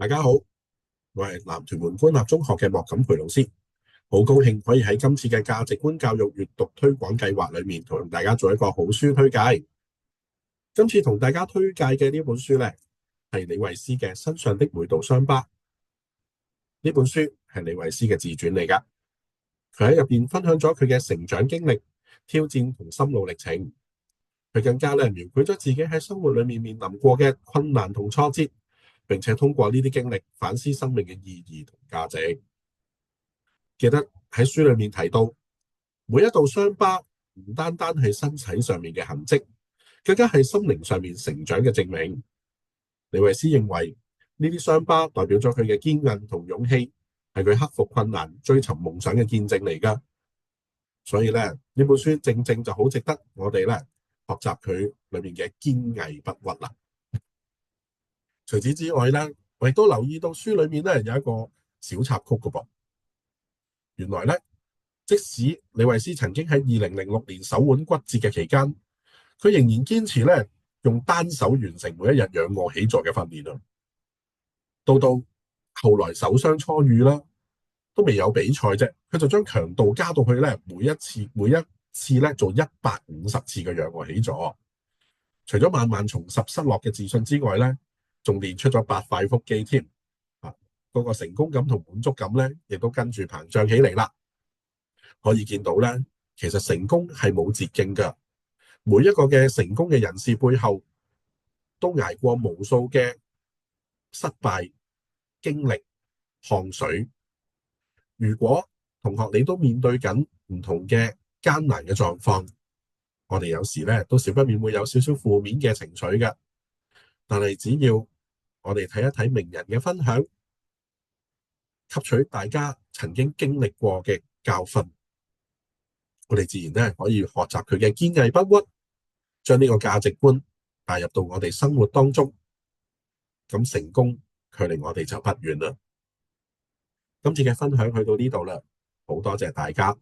大家好，我係南屯門官立中學嘅莫錦培老師，好高興可以喺今次嘅價值觀教育閱讀推廣計劃裏面同大家做一個好書推介。今次同大家推介嘅呢本書呢，係李慧詩嘅身上的每道傷疤。呢本書係李慧詩嘅自傳嚟㗎，佢喺入邊分享咗佢嘅成長經歷、挑戰同心路歷程。佢更加描繪咗自己喺生活裏面面臨過嘅困難同挫折，並且通過呢啲經歷反思生命嘅意義同價值。記得喺書裏面提到，每一道傷疤唔單單係身體上面嘅痕跡，更加係心靈上面成長嘅證明。李慧詩認為呢啲傷疤代表咗佢嘅堅韌同勇氣，係佢克服困難、追尋夢想嘅見證嚟㗎。所以咧，呢本書正正就好值得我哋咧學習佢裏面嘅堅毅不屈啦。除此之外咧，我亦都留意到書裏面咧有一個小插曲㗎噃。原來咧，即使李慧詩曾經喺2006年手腕骨折嘅期間，佢仍然堅持咧用單手完成每一日仰臥起坐嘅訓練啊。到後來手傷初愈啦，都未有比賽啫，佢就將強度加到去咧每一次咧做150次嘅仰臥起坐。除咗慢慢重拾失落嘅自信之外咧，仲練出咗8塊腹肌添啊！嗰個成功感同滿足感咧，亦都跟住膨脹起嚟啦。可以見到咧，其實成功係冇捷徑㗎。每一個嘅成功嘅人士背後，都捱過無數嘅失敗經歷、汗水。如果同學你都面對緊唔同嘅艱難嘅狀況，我哋有時咧都少不免會有少少負面嘅情緒嘅。但係只要我哋睇一睇名人嘅分享，吸取大家曾經經歷過嘅教訓，我哋自然咧可以學習佢嘅堅毅不屈，將呢個價值觀帶入到我哋生活當中，咁成功距離我哋就不遠啦。今次嘅分享去到呢度啦，好多謝大家。